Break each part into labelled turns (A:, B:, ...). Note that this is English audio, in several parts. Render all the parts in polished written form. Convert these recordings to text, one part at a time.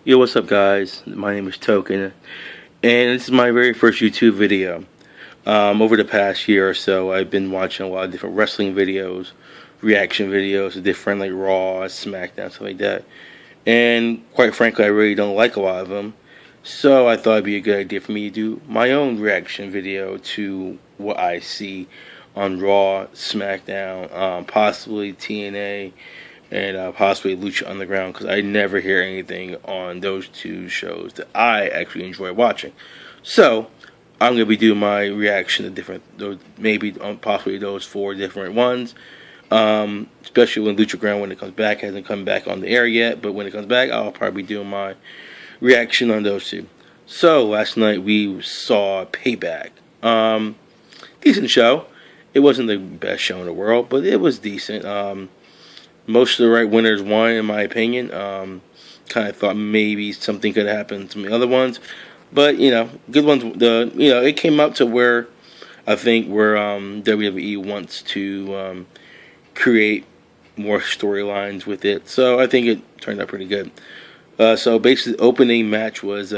A: Yo, what's up, guys? My name is Token, and this is my very first YouTube video. Over the past year or so, I've been watching a lot of different wrestling videos, reaction videos, different like Raw, SmackDown, stuff like that. And quite frankly, I really don't like a lot of them. So I thought it'd be a good idea for me to do my own reaction video to what I see on Raw, SmackDown, possibly TNA, and possibly Lucha Underground, because I never hear anything on those two shows that I actually enjoy watching. So I'm gonna be doing my reaction to different, maybe possibly those four different ones. Especially when Lucha Ground, when it comes back, hasn't come back on the air yet, but when it comes back, I'll probably be doing my reaction on those two. So last night we saw Payback. Decent show. It wasn't the best show in the world, but it was decent. Most of the right winners won, in my opinion. Kind of thought maybe something could happen to the other ones, but good ones. It came up to where I think where WWE wants to create more storylines with it. So I think it turned out pretty good. So basically, the opening match was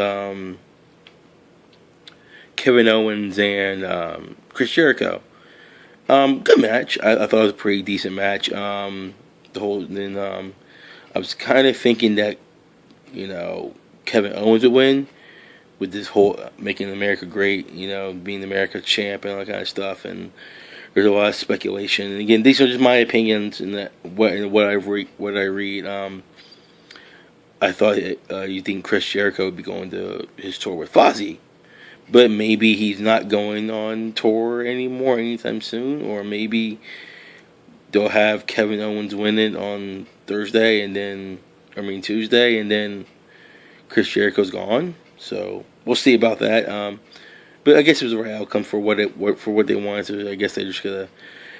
A: Kevin Owens and Chris Jericho. Good match. I thought it was a pretty decent match. I was kind of thinking that Kevin Owens would win with this whole making America great, being America champ and all that kind of stuff. And there's a lot of speculation. And again, these are just my opinions and what I read. I thought you think Chris Jericho would be going to his tour with Fozzy, but maybe he's not going on tour anymore anytime soon, or maybe they'll have Kevin Owens win it on Tuesday, and then Chris Jericho's gone. So we'll see about that. But I guess it was the right outcome for what they wanted. So I guess they're just gonna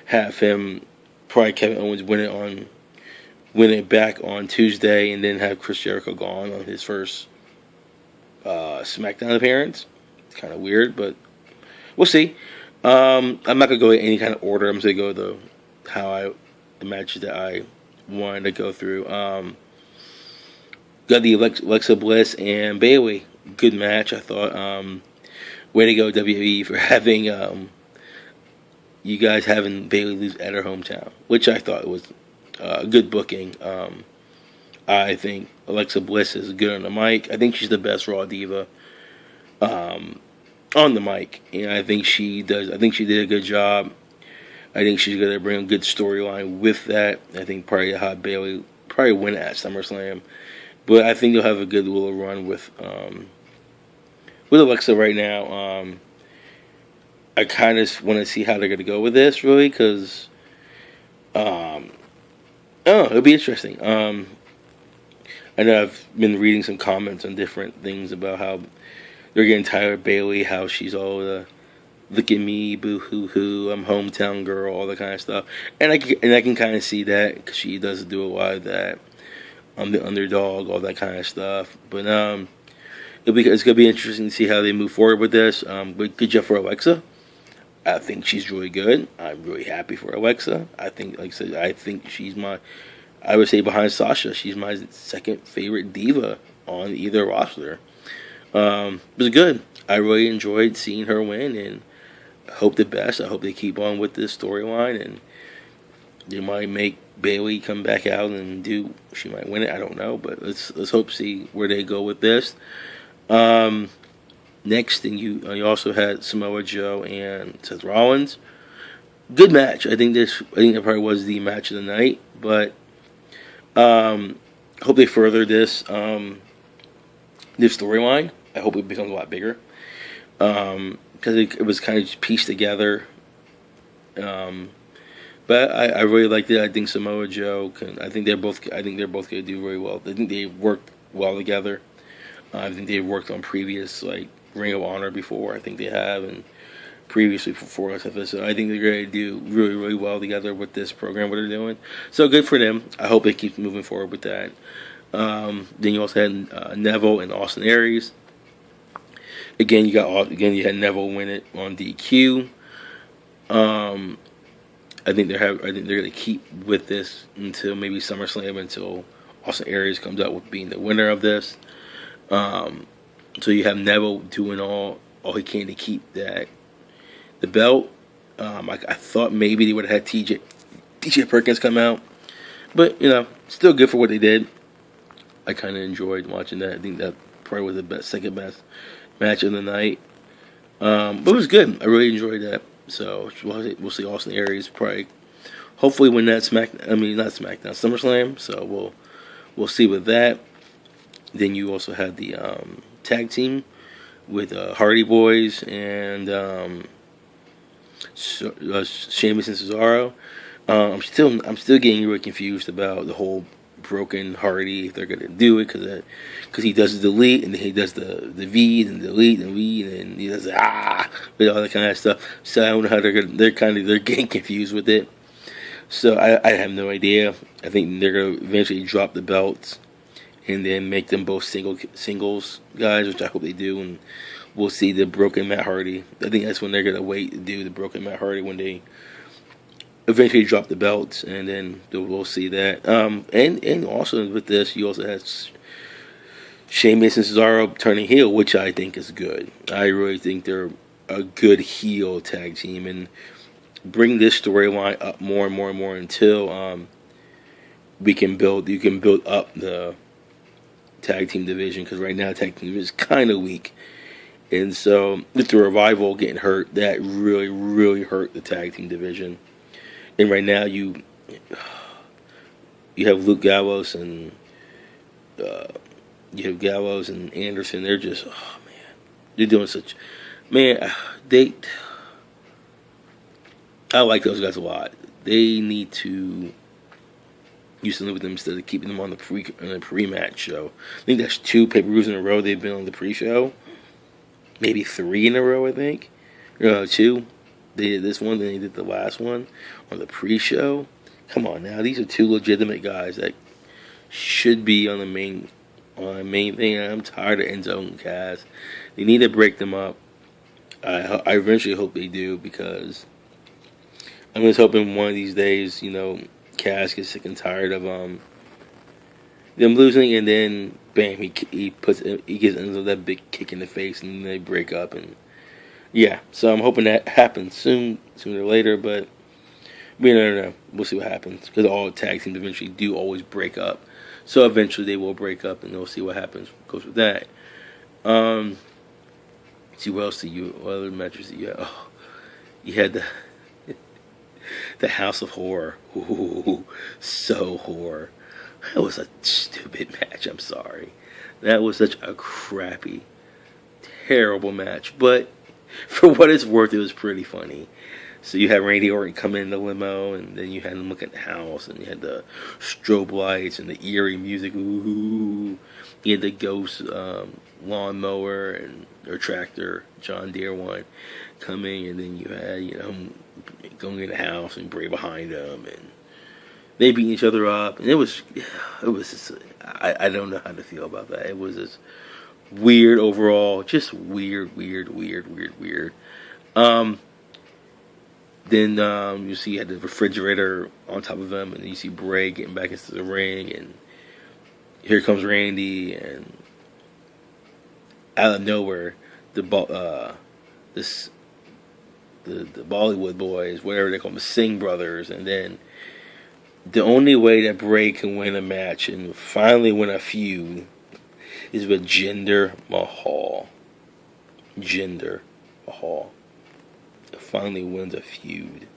A: have him, probably Kevin Owens, win it back on Tuesday, and then have Chris Jericho gone on his first SmackDown appearance. It's kind of weird, but we'll see. I'm not gonna go in any kind of order. I'm just gonna go the matches that I wanted to go through. Got the Alexa Bliss and Bayley. Good match, I thought. Way to go, WWE, for having you guys having Bayley lose at her hometown, which I thought was good booking. I think Alexa Bliss is good on the mic. I think she's the best Raw diva on the mic, and I think she did a good job. I think she's going to bring a good storyline with that. I think probably have Bayley probably win at SummerSlam, but I think they'll have a good little run with Alexa right now. I kind of want to see how they're going to go with this, really, because it'll be interesting. I know I've been reading some comments on different things about how they're getting tired of Bayley, how she's all the look at me, boo hoo hoo, I'm hometown girl, all that kind of stuff. And I can kind of see that, because she does do a lot of that. I'm the underdog, all that kind of stuff. But it's gonna be interesting to see how they move forward with this. But good job for Alexa. I think she's really good. I'm really happy for Alexa. I think, like I said, I would say behind Sasha, she's my second favorite diva on either roster. It was good. I really enjoyed seeing her win, and I hope the best. I hope they keep on with this storyline, and they might make Bayley come back out and she might win it. I don't know, but let's hope see where they go with this. Next thing, you also had Samoa Joe and Seth Rollins. Good match. I think that probably was the match of the night, but hope they further this storyline. I hope it becomes a lot bigger. Because it was kind of just pieced together. But I really liked it. I think Samoa Joe I think they're both going to do very well. I think they worked well together. I think they've worked on previous Ring of Honor before. I think they have, and previously for SFS. So I think they're going to do really, really well together with this program, what they're doing. So good for them. I hope they keep moving forward with that. Then you also had Neville and Austin Aries. Again, you had Neville win it on DQ. I think they're going to keep with this until maybe SummerSlam, until Austin Aries comes out with being the winner of this. So you have Neville doing all he can to keep the belt. I thought maybe they would have had TJ Perkins come out, but still good for what they did. I kind of enjoyed watching that. I think that probably was the second best match of the night. But it was good. I really enjoyed that. So we'll see Austin Aries probably, hopefully win that not SmackDown, SummerSlam. So we'll see with that. Then you also had the tag team with Hardy Boys and Sheamus and Cesaro. I'm still getting really confused about the whole broken Hardy, if they're gonna do it, because he does the delete and then he does the V and delete and V and he does with all that kind of stuff. So I don't know how they're getting confused with it. So I have no idea. I think they're gonna eventually drop the belts and then make them both singles guys, which I hope they do, and we'll see the broken Matt Hardy. I think that's when they're gonna wait to do the broken Matt Hardy, when they eventually drop the belts, and then we'll see that. And also with this, you also have Sheamus and Cesaro turning heel, which I think is good. I really think they're a good heel tag team, and bring this storyline up more and more and more until you can build up the tag team division, because right now tag team is kind of weak. And so with the Revival getting hurt, that really, really hurt the tag team division. And right now you have Luke Gallows and Anderson. They're just, they're doing such, I like those guys a lot. They need to do something with them instead of keeping them on the pre-match show. I think that's 2 pay-per-views in a row they've been on the pre-show. Maybe 3 in a row, I think. 2. They did this one, then they did the last one on the pre-show. Come on now, these are 2 legitimate guys that should be on the main thing. I'm tired of Enzo and Cass. They need to break them up. I eventually hope they do, because I'm just hoping one of these days, Cass gets sick and tired of them losing, and then bam, he gives Enzo that big kick in the face, and then they break up. And yeah, so I'm hoping that happens sooner or later, but we don't know. We'll see what happens, because all tag teams eventually do always break up. So eventually they will break up, and we'll see what happens. Goes with that. See what else what other matches do you have? Oh, you had the House of Horror. Ooh, so horror. That was a stupid match. I'm sorry. That was such a crappy, terrible match. But for what it's worth, it was pretty funny. So you had Randy Orton come in the limo, and then you had him look at the house, and you had the strobe lights and the eerie music. Ooh. You had the ghost lawnmower or tractor, John Deere one, coming, and then you had him going in the house and Bray behind him, and they beat each other up, and it was just, I don't know how to feel about that. It was just weird overall, just weird. Then you see you had the refrigerator on top of him, and then you see Bray getting back into the ring, and here comes Randy, and out of nowhere, the Bollywood boys, whatever they call them, the Singh brothers, and then the only way that Bray can win a match and finally win a feud is with Jinder Mahal. Jinder Mahal finally wins a feud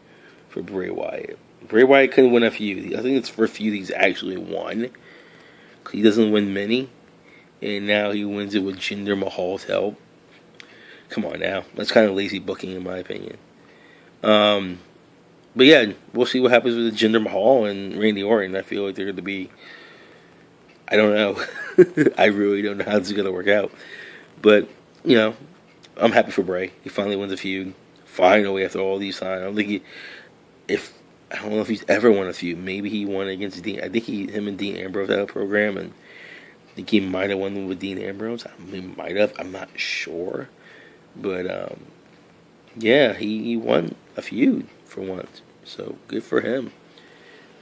A: for Bray Wyatt. Bray Wyatt couldn't win a feud. I think it's the first feud he's actually won. He doesn't win many, and now he wins it with Jinder Mahal's help. Come on now, that's kind of lazy booking in my opinion. But yeah, we'll see what happens with Jinder Mahal and Randy Orton. I feel like they're going to be, I don't know. I really don't know how this is going to work out. But, I'm happy for Bray. He finally wins a feud. Finally, after all these times. I don't know if he's ever won a feud. Maybe he won against Dean. I think him and Dean Ambrose had a program, and I think he might have won with Dean Ambrose. He might have. I'm not sure. But, yeah, he won a feud for once. So, good for him.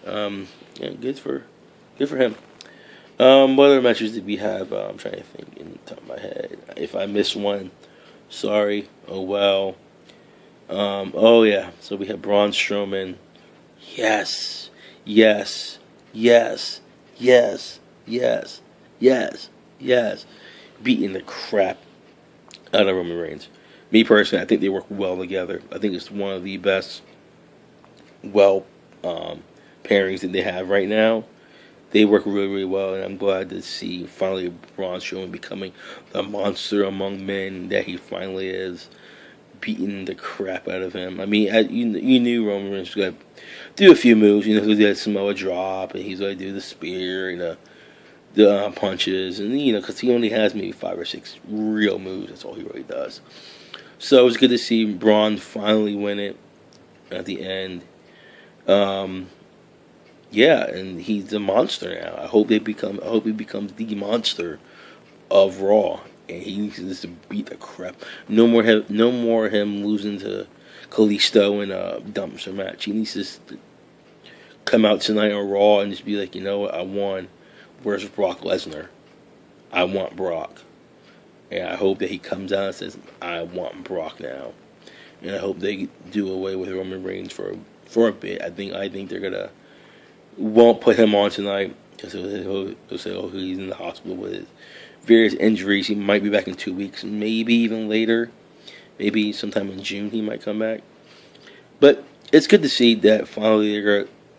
A: Yeah, good for him. What other matches did we have? I'm trying to think in the top of my head. If I missed one, sorry. Oh well. Oh yeah. So we had Braun Strowman. Yes, yes, yes, yes, yes, yes, yes. Beating the crap out of Roman Reigns. Me personally, I think they work well together. I think it's one of the best, well, pairings that they have right now. They work really, really well, and I'm glad to see finally Braun Strowman becoming the monster among men that he finally is, beating the crap out of him. I mean, you knew Roman Reigns was going to do a few moves. You know, he did Samoa drop, and he's going to do the spear and the punches, and because he only has maybe 5 or 6 real moves. That's all he really does. So it was good to see Braun finally win it at the end. Yeah, and he's a monster now. I hope he becomes the monster of Raw, and he needs just to beat the crap. No more him losing to Kalisto in a dumpster match. He needs to come out tonight on Raw and just be like, you know what, I won. Where's Brock Lesnar? I want Brock. And I hope that he comes out and says, I want Brock now. And I hope they do away with Roman Reigns for a bit. I think they're won't put him on tonight because he'll say, oh, he's in the hospital with his various injuries. He might be back in 2 weeks, maybe even later. Maybe sometime in June he might come back. But it's good to see that finally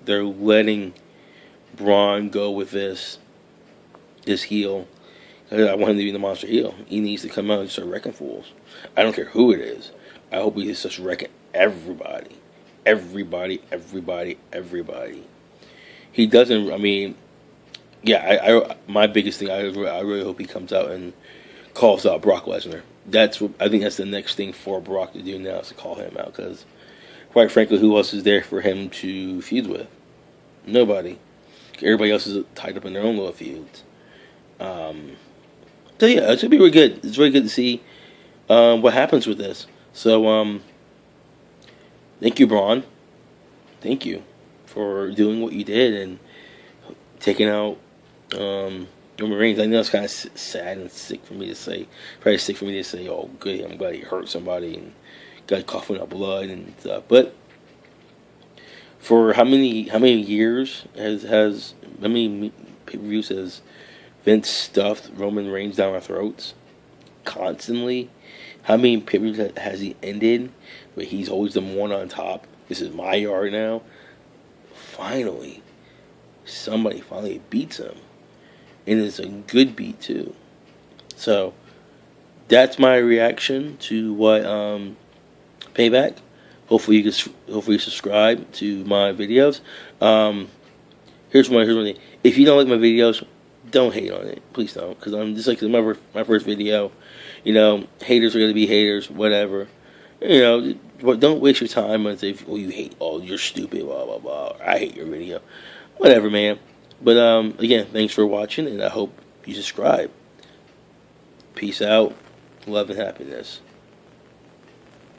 A: they're letting Braun go with this heel. I want him to be the monster heel. He needs to come out and start wrecking fools. I don't care who it is. I hope he starts wrecking everybody. Everybody. He doesn't. I mean, yeah. My biggest thing. I really hope he comes out and calls out Brock Lesnar. I think that's the next thing for Brock to do now is to call him out. Because, quite frankly, who else is there for him to feud with? Nobody. Everybody else is tied up in their own little feuds. So yeah, it should be really good. It's really good to see what happens with this. So thank you, Braun. Thank you for doing what you did and taking out Roman Reigns. I know it's kind of sad and sick for me to say. Probably sick for me to say, oh, good, I'm glad he hurt somebody and got coughing up blood and stuff. But for how many years how many pay-per-views has Vince stuffed Roman Reigns down our throats constantly? How many pay-per-views has he ended where he's always the one on top? This is my yard now. Finally, somebody finally beats him, and it's a good beat too. So that's my reaction to what Payback. Hopefully you subscribe to my videos. Here's one thing. If you don't like my videos, don't hate on it. Please don't, because I'm just like my first video. Haters are gonna be haters. Whatever. Don't waste your time and say, "Oh, you hate. Oh, you're stupid." Blah blah blah. I hate your video. Whatever, man. But again, thanks for watching, and I hope you subscribe. Peace out. Love and happiness.